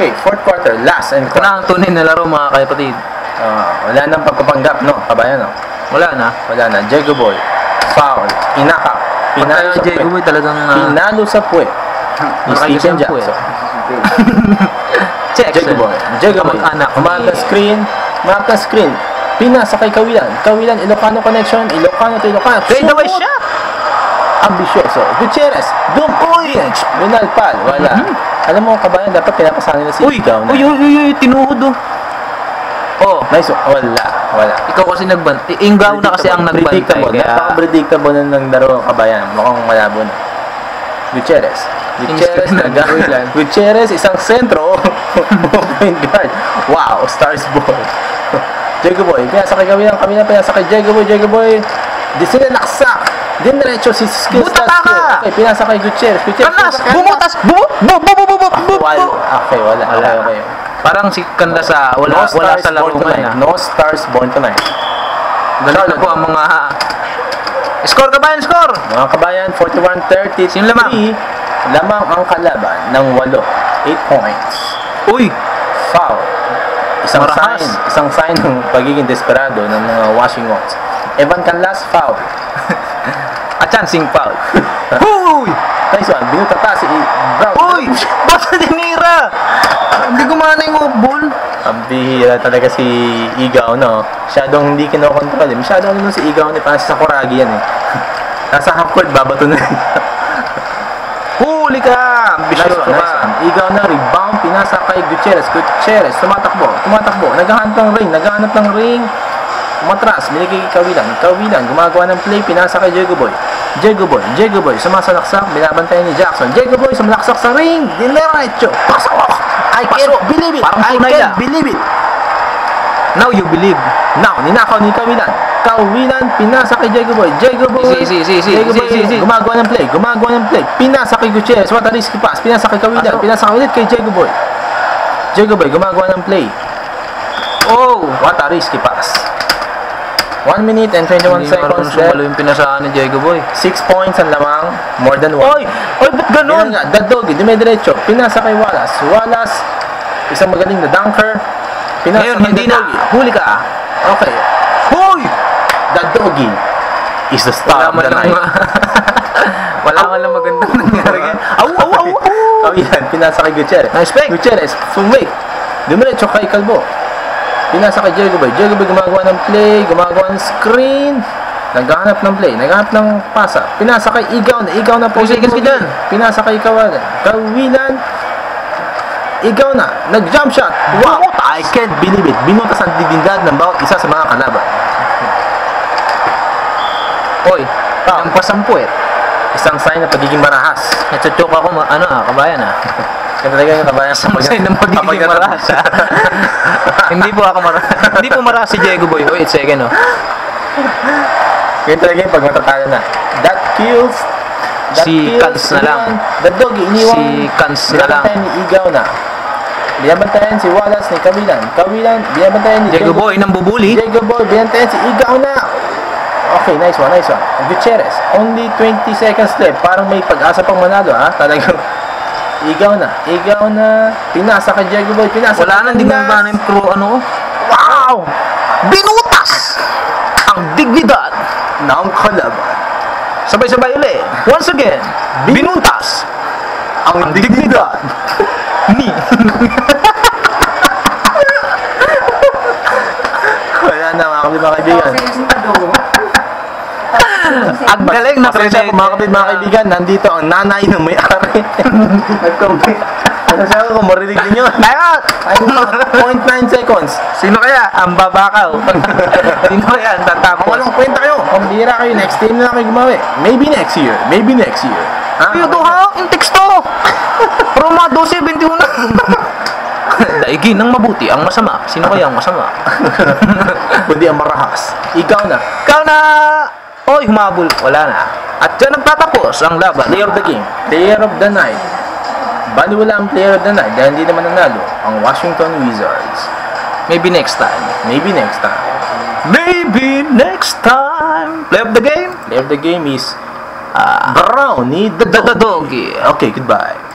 Okay, fourth quarter, last and Ito na ang tunay na laro mga kapatid. wala nang pagpapanggap, no? Kabayan, no? Wala na. Wala na. Jago Boy, foul, inakap. Pinalo sa Jago Boy talagang... Pinalo sa puwet. Ni Stephen Jackson. Jago Boy. Jago Boy. Umaga screen. Pinasa kay Kawilan. Ilocano connection. Ilocano to Ilocano. Straight away shot! Ambisyoso. Gutierrez. Boom. Minalpal. Wala. Alam mo, kabayan, dapat pinapasahan nila si Igaw na. Uy, tinuhod oh. Oh. Nice. Wala. Ikaw kasi nagbantay. Ingaw na kasi ang nagbantay. Napaka-predictable na ng laro, kabayan. Mukhang malabo na. Gutierrez, isang sentro. Point guard. Wow, stars ball. Jago Boy, pinasa kay Kawilan, pinasa kay Jago Boy. Di sila naksak. Diretso si Skills. Okay, pinasa kay Gutierrez. Kanas! Bumutas! Okay, wala. Okay. Parang si Kandas wala sa laro ngayon. No stars born tonight. Galit na po ang mga... Score kabayan, score! Mga kabayan, 41-30. Sino lamang? Lamang ang kalaban ng 8 points. Uy! Foul. Isang sign ng pagiging desperado ng mga Washingtons. Evan Canlas, foul. A chancing foul. Uy! Nice one. Binutata si Brown. Uy! Basta dinira! Hindi gumana yung ball. Ang bihira talaga si Igaw, no? Masyadong hindi kinokontrol. Masyadong ano si Igaw, parang si Sakuragi yan eh. Nasa half court, babato na. Huli ka! Ambisyoso ka. Igaw na rebound, pinasa kay Gutierrez. Tumatakbo. Naghahanap ng ring. Umatras, binigay kay Kawilan, gumagawa ng play, pinasa kay Jago Boy, sumasalaksak, binabantayan ni Jackson. Jago Boy, sumalaksak sa ring, dinerecho. Pasok! I can't believe it. Now you believe. Now, ninakaw ni Kawilan, pinasa kay Jago Boy. Gumagawa ng play, pinasa kay Gutierrez, what a risky pass, pinasa kay Kawilan, pinasa ulit kay Jago Boy, gumagawa ng play. Oh, what a risky pass. 1 minute and 21 seconds left. Yung pinasahan ni Jago Boy. 6 points ang lamang, more than 1. Oy, ba't ganun? Dadogi, dumidiretso, pinasa kay Wallace, isang magaling na dunker. Pinasa ngayon, kay hindi na. Huli ka. Okay. Hoy! Dadogi is the star of the night. Wala man lang magandang nangyari. Kawilan, pinasa kay Gutierrez. Gutierrez, fumake. Dumiretso kay Calvo. Pinasa kay Jago Boy, gumagawa ng play, gumagawa ng screen, naghahanap ng play, naghahanap ng pasa. Pinasa kay Igaw na po. Pinasa kay Kawilan, Igaw na, nag-jump shot. Wow, I can't believe it. Binutas ang didindad ng bawat isa sa mga kalaban. Oy, ang pasampuet. Isang sign na pagiging marahas. Natsutsuk ako, kabayan Kaya talaga yung kabayan sa sign ng pagiging marahas. Hindi po marahas si Jago Boy. Wait, second Kaya talaga yung pag matatalo na. That kills si Kans na lang. Dadogi, iniwang. Si Kans na lang. Binabantayan ni Igaw na. Binabantayan si Wallace ni Kawilan. Binabantayan ni Jago Boy nang bubuli. Jago Boy, binabantayan si Igaw na. Okay, nice one. Gutierrez, only 20 seconds left. Parang may pag-asa pang manalo, ha? Talagang Igaw na. Pinasa kay Jago Boy. Wala nang gumagana yung pro, Wow! Binutas! Ang dignidad ng kalaban. Sabay-sabay ulit. Once again, binutas ang dignidad ni. Wala na mga kaibigan. Ang galing na present mga kaibigan, nandito ang nanay ng may-ari. Nag-comment. Ano siya kung marinig niyo? 0.9 seconds. Sino kaya? Ang babakaw. Sino kaya? Ang tatapos. Walang kwenta kayo. Pambira kayo. Next time na lang kayo gumawi. Maybe next year. Ha? Pero doha, yung teksto. Roma 12:21. Daigin ng mabuti ang masama. Sino kaya ang masama? Kundi ang marahas. Ikaw na. Oy, humabol. Wala na. At dyan nagtatapos ang laban. Player of the game. Player of the night. Bali wala ang player of the night dahil hindi naman nanalo ang Washington Wizards. Maybe next time. Play of the game? Player of the game is Brownie the Doggy. Okay, goodbye.